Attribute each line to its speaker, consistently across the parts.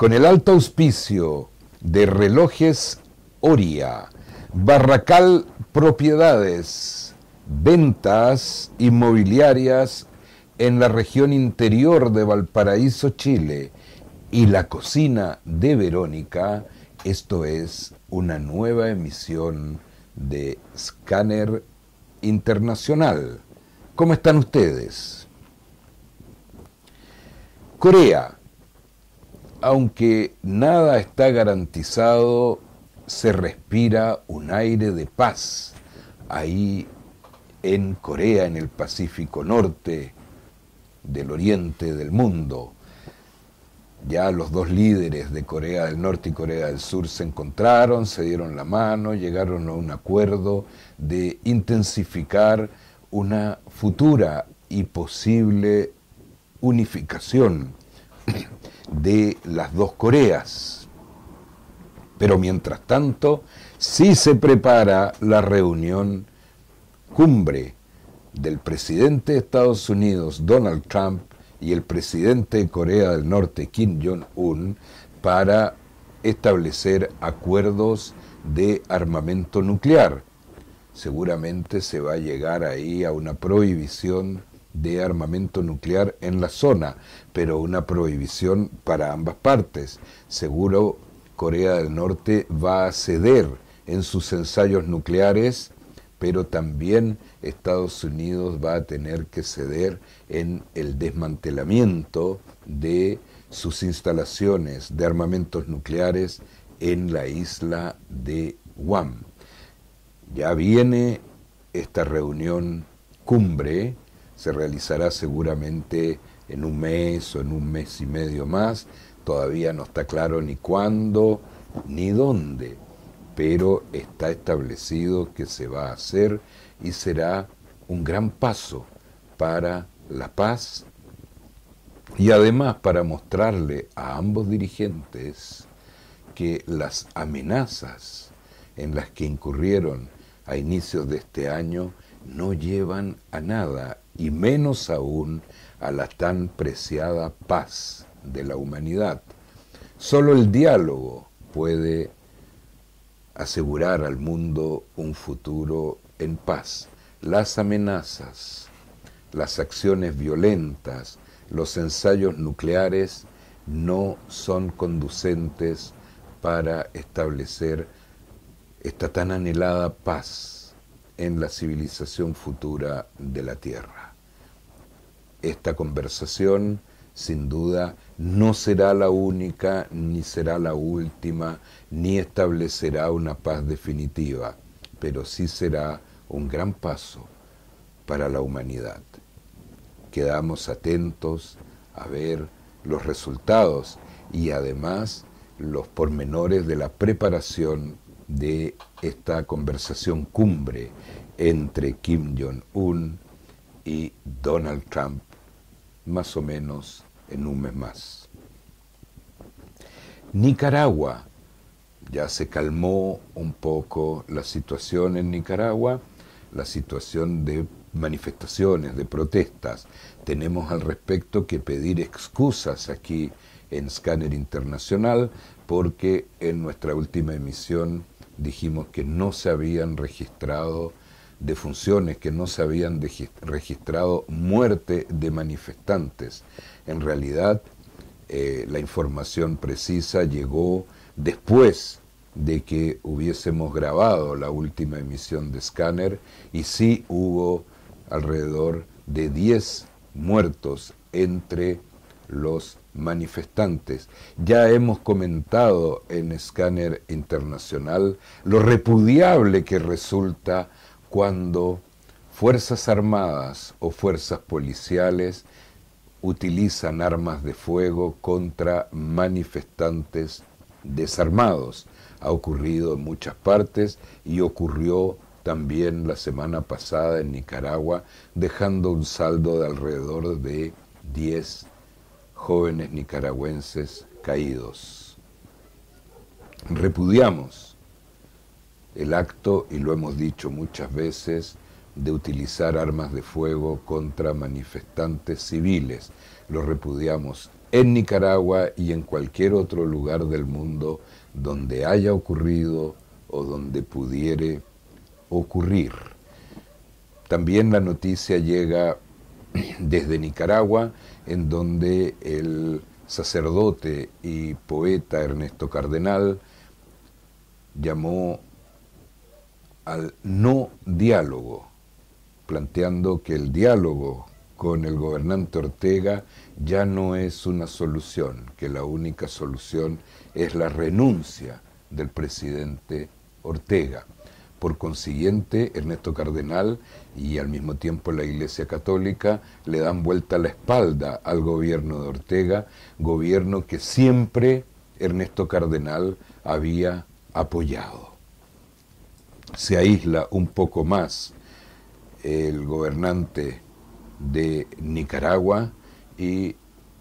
Speaker 1: con el alto auspicio de Relojes Oria, Barracal Propiedades, ventas inmobiliarias en la región interior de Valparaíso, Chile, y La Cocina de Verónica. Esto es una nueva emisión de Scanner Internacional. ¿Cómo están ustedes? Corea, aunque nada está garantizado, se respira un aire de paz ahí en Corea, en el Pacífico Norte, del oriente del mundo. Ya los dos líderes de Corea del Norte y Corea del Sur se encontraron, se dieron la mano, llegaron a un acuerdo de intensificar una futura y posible unificación de las dos Coreas. Pero mientras tanto, sí se prepara la reunión cumbre del presidente de Estados Unidos, Donald Trump, y el presidente de Corea del Norte, Kim Jong-un, para establecer acuerdos de armamento nuclear. Seguramente se va a llegar ahí a una prohibición de armamento nuclear en la zona, pero una prohibición para ambas partes. Seguro Corea del Norte va a ceder en sus ensayos nucleares, pero también Estados Unidos va a tener que ceder en el desmantelamiento de sus instalaciones de armamentos nucleares en la isla de Guam. Ya viene esta reunión cumbre, se realizará seguramente en un mes o en un mes y medio más, todavía no está claro ni cuándo ni dónde, pero está establecido que se va a hacer y será un gran paso para la paz y además para mostrarle a ambos dirigentes que las amenazas en las que incurrieron a inicios de este año no llevan a nada, y menos aún a la tan preciada paz de la humanidad. Solo el diálogo puede asegurar al mundo un futuro en paz. Las amenazas, las acciones violentas, los ensayos nucleares no son conducentes para establecer esta tan anhelada paz en la civilización futura de la Tierra. Esta conversación, sin duda, no será la única, ni será la última, ni establecerá una paz definitiva, pero sí será un gran paso para la humanidad. Quedamos atentos a ver los resultados y además los pormenores de la preparación de esta conversación cumbre entre Kim Jong-un y Donald Trump, más o menos en un mes más. Nicaragua, ya se calmó un poco la situación en Nicaragua, la situación de manifestaciones, de protestas. Tenemos al respecto que pedir excusas aquí en Scanner Internacional, porque en nuestra última emisión dijimos que no se habían registrado defunciones, que no se habían registrado muerte de manifestantes. En realidad, la información precisa llegó después de que hubiésemos grabado la última emisión de Scanner, y sí hubo alrededor de 10 muertos entre los manifestantes. Ya hemos comentado en Scanner Internacional lo repudiable que resulta cuando fuerzas armadas o fuerzas policiales utilizan armas de fuego contra manifestantes desarmados. Ha ocurrido en muchas partes y ocurrió también la semana pasada en Nicaragua, dejando un saldo de alrededor de 10 jóvenes nicaragüenses caídos. Repudiamos el acto, y lo hemos dicho muchas veces, de utilizar armas de fuego contra manifestantes civiles. Lo repudiamos en Nicaragua y en cualquier otro lugar del mundo donde haya ocurrido o donde pudiere ocurrir. También la noticia llega desde Nicaragua, en donde el sacerdote y poeta Ernesto Cardenal llamó al no diálogo, planteando que el diálogo con el gobernante Ortega ya no es una solución, que la única solución es la renuncia del presidente Ortega. Por consiguiente, Ernesto Cardenal y al mismo tiempo la Iglesia Católica le dan vuelta la espalda al gobierno de Ortega, gobierno que siempre Ernesto Cardenal había apoyado. Se aísla un poco más el gobernante de Nicaragua y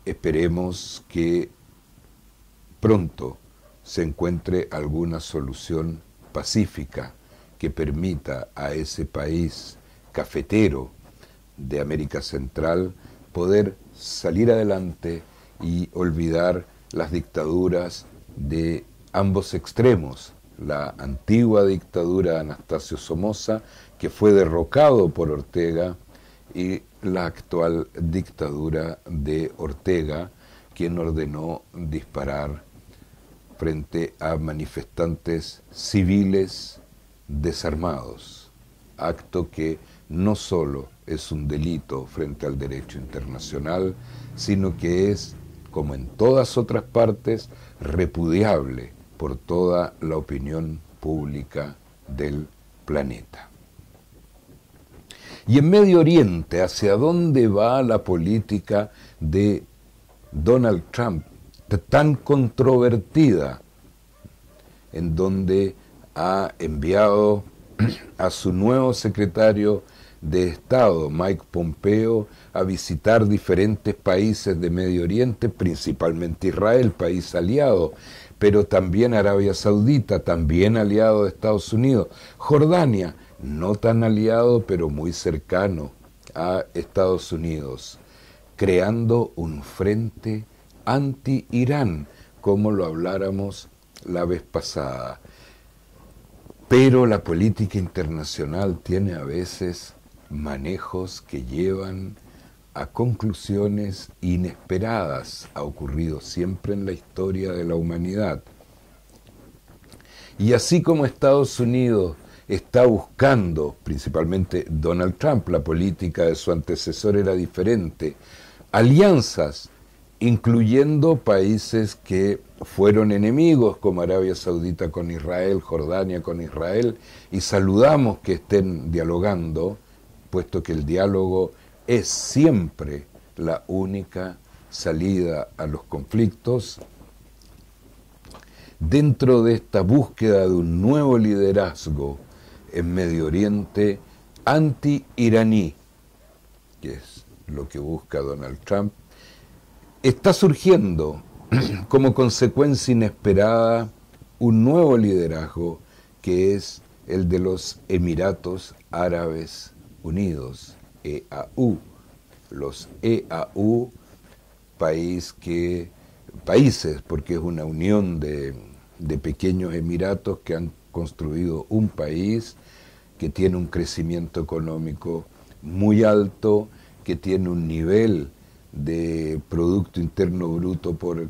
Speaker 1: esperemos que pronto se encuentre alguna solución pacífica que permita a ese país cafetero de América Central poder salir adelante y olvidar las dictaduras de ambos extremos, la antigua dictadura de Anastasio Somoza, que fue derrocado por Ortega, y la actual dictadura de Ortega, quien ordenó disparar frente a manifestantes civiles desarmados, acto que no solo es un delito frente al derecho internacional, sino que es, como en todas otras partes, repudiable por toda la opinión pública del planeta. Y en Medio Oriente, ¿hacia dónde va la política de Donald Trump, tan controvertida, en donde ha enviado a su nuevo secretario de Estado, Mike Pompeo, a visitar diferentes países de Medio Oriente, principalmente Israel, país aliado, pero también Arabia Saudita, también aliado de Estados Unidos, Jordania, no tan aliado, pero muy cercano a Estados Unidos, creando un frente anti-Irán, como lo habláramos la vez pasada. Pero la política internacional tiene a veces manejos que llevan a conclusiones inesperadas. Ha ocurrido siempre en la historia de la humanidad. Y así como Estados Unidos está buscando, principalmente Donald Trump, la política de su antecesor era diferente, alianzas, incluyendo países que fueron enemigos, como Arabia Saudita con Israel, Jordania con Israel, y saludamos que estén dialogando, puesto que el diálogo es siempre la única salida a los conflictos. Dentro de esta búsqueda de un nuevo liderazgo en Medio Oriente anti-iraní, que es lo que busca Donald Trump, está surgiendo como consecuencia inesperada un nuevo liderazgo que es el de los Emiratos Árabes Unidos, EAU. Los EAU, países, porque es una unión de pequeños emiratos que han construido un país que tiene un crecimiento económico muy alto, que tiene un nivel de Producto Interno Bruto por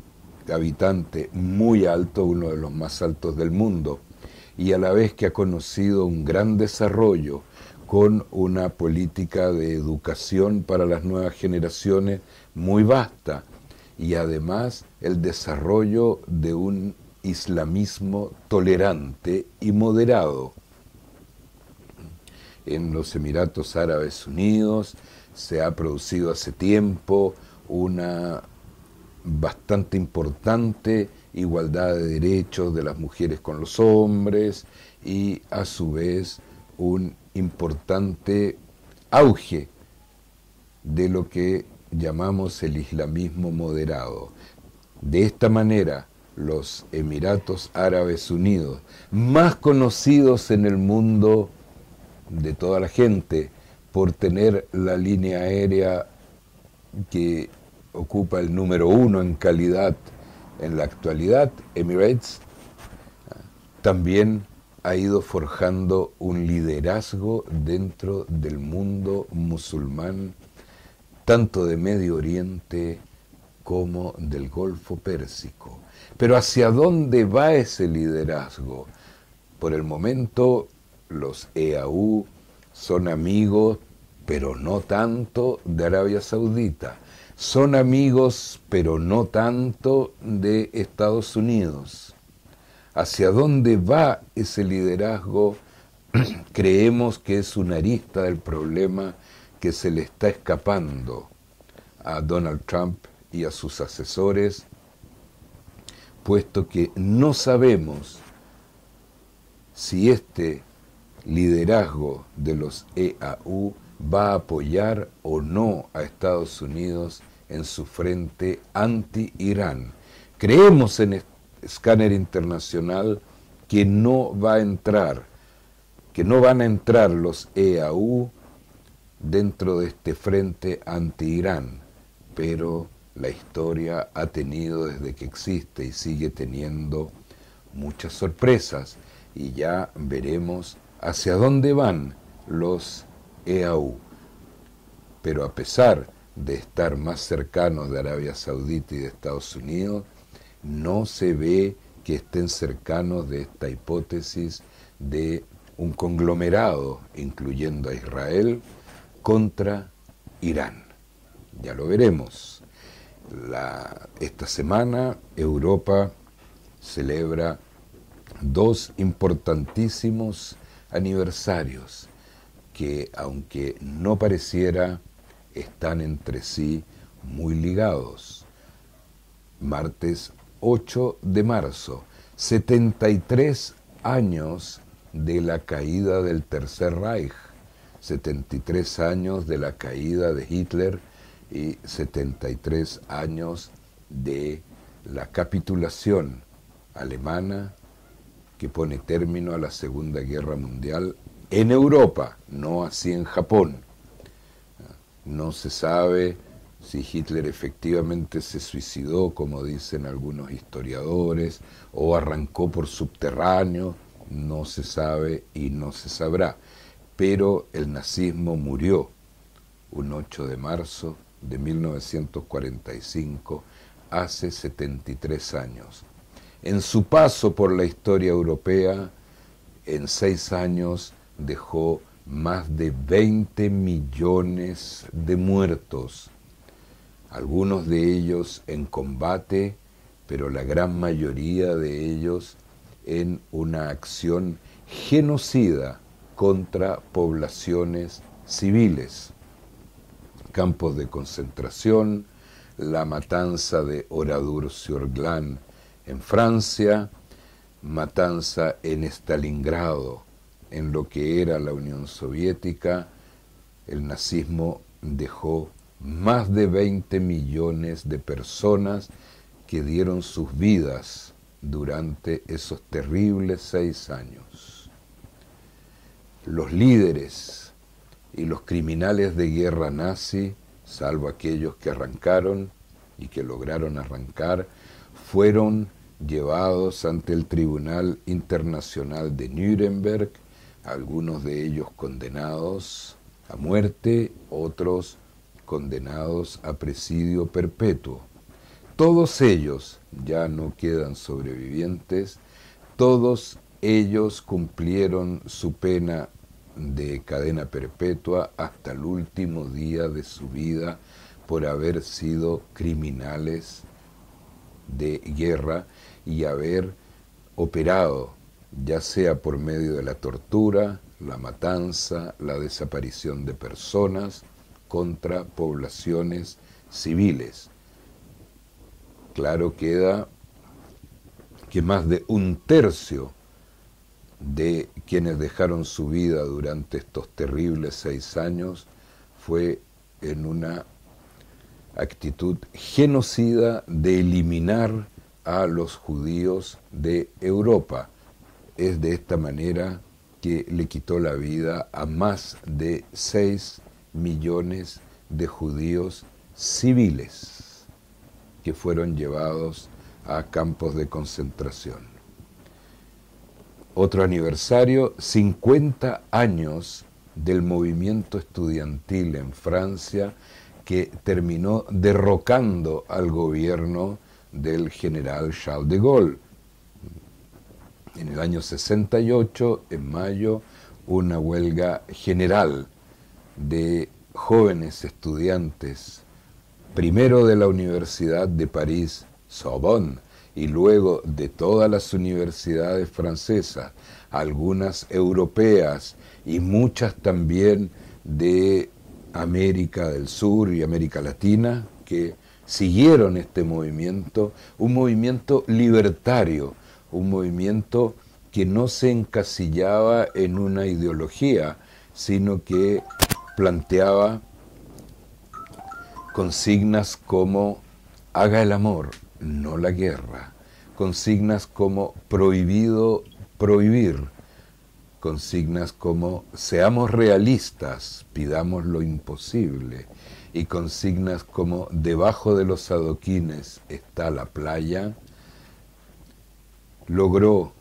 Speaker 1: habitante muy alto, uno de los más altos del mundo, y a la vez que ha conocido un gran desarrollo con una política de educación para las nuevas generaciones muy vasta, y además el desarrollo de un islamismo tolerante y moderado. En los Emiratos Árabes Unidos se ha producido hace tiempo una bastante importante igualdad de derechos de las mujeres con los hombres y a su vez un importante auge de lo que llamamos el islamismo moderado. De esta manera, los Emiratos Árabes Unidos, más conocidos en el mundo de toda la gente por tener la línea aérea que ocupa el número 1 en calidad en la actualidad, Emirates, también ha ido forjando un liderazgo dentro del mundo musulmán, tanto de Medio Oriente como del Golfo Pérsico. Pero ¿hacia dónde va ese liderazgo? Por el momento, los EAU son amigos, pero no tanto, de Arabia Saudita. Son amigos, pero no tanto, de Estados Unidos. ¿Hacia dónde va ese liderazgo? Creemos que es una arista del problema que se le está escapando a Donald Trump y a sus asesores, puesto que no sabemos si este liderazgo de los EAU va a apoyar o no a Estados Unidos en su frente anti-Irán. Creemos en Escáner Internacional que no va a entrar, que no van a entrar los EAU dentro de este frente anti-Irán, pero la historia ha tenido desde que existe y sigue teniendo muchas sorpresas, y ya veremos hacia dónde van los EAU. Pero a pesar de estar más cercanos de Arabia Saudita y de Estados Unidos, no se ve que estén cercanos de esta hipótesis de un conglomerado, incluyendo a Israel, contra Irán. Ya lo veremos. Esta semana Europa celebra 2 importantísimos aniversarios que, aunque no pareciera, están entre sí muy ligados. Martes 8 de marzo, 73 años de la caída del Tercer Reich, 73 años de la caída de Hitler y 73 años de la capitulación alemana que pone término a la Segunda Guerra Mundial en Europa, no así en Japón. No se sabe si Hitler efectivamente se suicidó, como dicen algunos historiadores, o arrancó por subterráneo, no se sabe y no se sabrá. Pero el nazismo murió un 8 de marzo de 1945, hace 73 años. En su paso por la historia europea, en 6 años dejó más de 20 millones de muertos, algunos de ellos en combate, pero la gran mayoría de ellos en una acción genocida contra poblaciones civiles. Campos de concentración, la matanza de Oradour-sur-Glane en Francia, matanza en Stalingrado, en lo que era la Unión Soviética. El nazismo dejó más de 20 millones de personas que dieron sus vidas durante esos terribles 6 años. Los líderes y los criminales de guerra nazi, salvo aquellos que arrancaron y que lograron arrancar, fueron llevados ante el Tribunal Internacional de Nuremberg, algunos de ellos condenados a muerte, otros condenados a presidio perpetuo. Todos ellos ya no quedan sobrevivientes, todos ellos cumplieron su pena de cadena perpetua hasta el último día de su vida por haber sido criminales de guerra y haber operado, ya sea por medio de la tortura, la matanza, la desaparición de personas contra poblaciones civiles. Claro queda que más de 1/3 de quienes dejaron su vida durante estos terribles 6 años fue en una actitud genocida de eliminar a los judíos de Europa. Es de esta manera que le quitó la vida a más de 6 millones de judíos civiles. que fueron llevados a campos de concentración. Otro aniversario, 50 años del movimiento estudiantil en Francia, que terminó derrocando al gobierno del general Charles de Gaulle. En el año 68, en mayo, una huelga general de jóvenes estudiantes, primero de la Universidad de París, Sorbonne, y luego de todas las universidades francesas, algunas europeas y muchas también de América del Sur y América Latina, que siguieron este movimiento, un movimiento libertario, un movimiento que no se encasillaba en una ideología, sino que planteaba consignas como haga el amor, no la guerra, consignas como prohibido prohibir, consignas como seamos realistas, pidamos lo imposible, y consignas como debajo de los adoquines está la playa, logró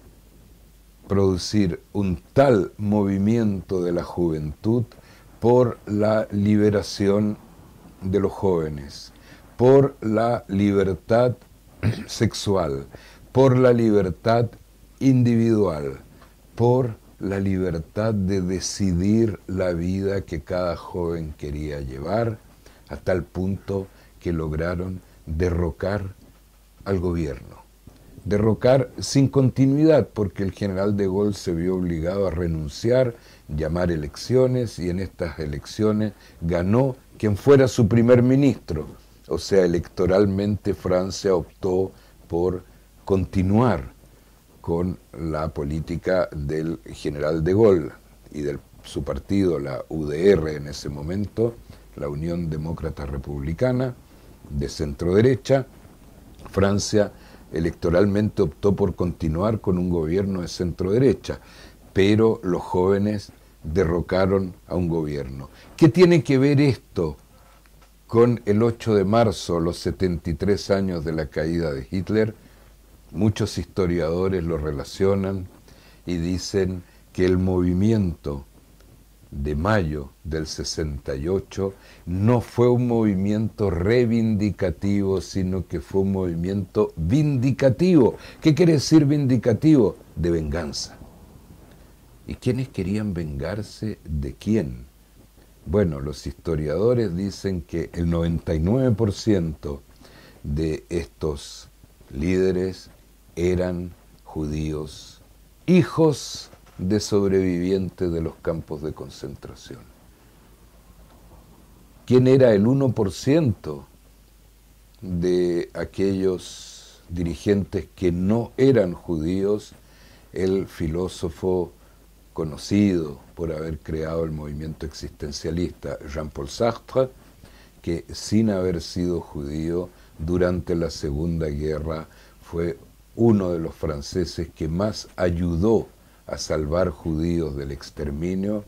Speaker 1: producir un tal movimiento de la juventud por la liberación de los jóvenes, por la libertad sexual, por la libertad individual, por la libertad de decidir la vida que cada joven quería llevar, a tal punto que lograron derrocar al gobierno. Derrocar sin continuidad, porque el general de Gaulle se vio obligado a renunciar, llamar elecciones, y en estas elecciones ganó quien fuera su primer ministro. O sea, electoralmente Francia optó por continuar con la política del general de Gaulle y de su partido, la UDR en ese momento, la Unión Demócrata Republicana, de centro derecha. Francia electoralmente optó por continuar con un gobierno de centro derecha, pero los jóvenes derrocaron a un gobierno. ¿Qué tiene que ver esto con el 8 de marzo, los 73 años de la caída de Hitler? Muchos historiadores lo relacionan y dicen que el movimiento de mayo del 68 no fue un movimiento reivindicativo, sino que fue un movimiento vindicativo. ¿Qué quiere decir vindicativo? De venganza. ¿Y quiénes querían vengarse de quién? Bueno, los historiadores dicen que el 99% de estos líderes eran judíos, hijos de sobrevivientes de los campos de concentración. ¿Quién era el 1% de aquellos dirigentes que no eran judíos? El filósofo conocido por haber creado el movimiento existencialista, Jean-Paul Sartre, que sin haber sido judío durante la Segunda Guerra fue uno de los franceses que más ayudó a salvar judíos del exterminio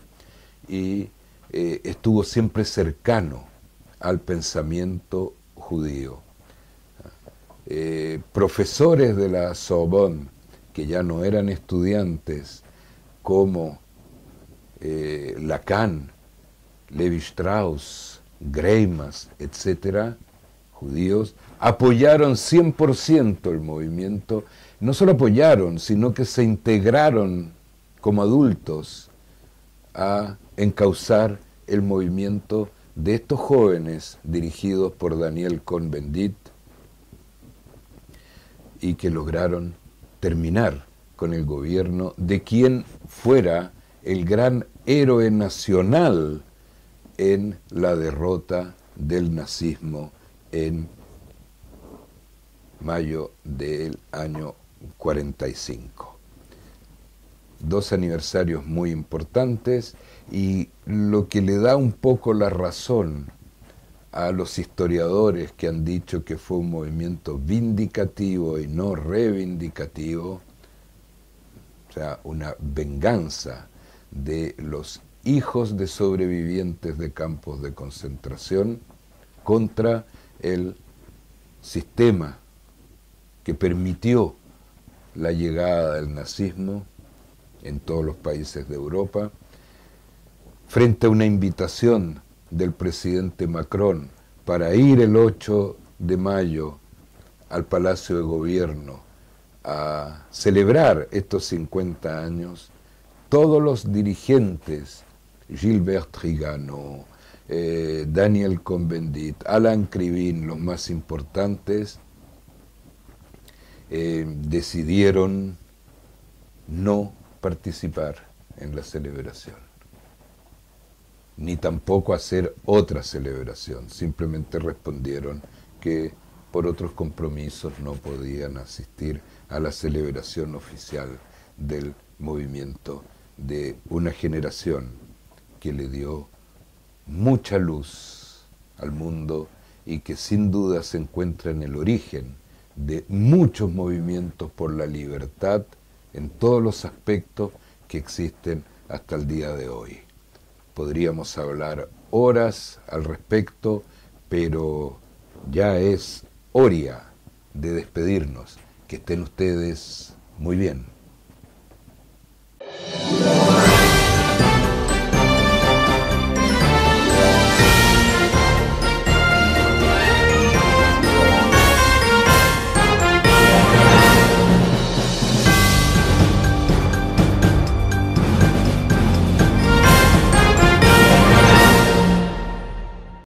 Speaker 1: y estuvo siempre cercano al pensamiento judío. Profesores de la Sorbonne, que ya no eran estudiantes, como Lacan, Levi-Strauss, Greimas, etcétera, judíos, apoyaron 100% el movimiento. No solo apoyaron, sino que se integraron como adultos a encauzar el movimiento de estos jóvenes dirigidos por Daniel Cohn-Bendit y que lograron terminar con el gobierno de quien fuera el gran héroe nacional en la derrota del nazismo en mayo del año 45. Dos aniversarios muy importantes, y lo que le da un poco la razón a los historiadores que han dicho que fue un movimiento vindicativo y no reivindicativo, o sea, una venganza de los hijos de sobrevivientes de campos de concentración contra el sistema que permitió la llegada del nazismo en todos los países de Europa, frente a una invitación del presidente Macron para ir el 8 de mayo al Palacio de Gobierno a celebrar estos 50 años, todos los dirigentes, Gilbert Trigano, Daniel Cohn-Bendit, Alain Krivine, los más importantes, decidieron no participar en la celebración, ni tampoco hacer otra celebración. Simplemente respondieron que por otros compromisos no podían asistir a la celebración oficial del movimiento de una generación que le dio mucha luz al mundo y que sin duda se encuentra en el origen de muchos movimientos por la libertad en todos los aspectos que existen hasta el día de hoy. Podríamos hablar horas al respecto, pero ya es hora de despedirnos. Que estén ustedes muy bien.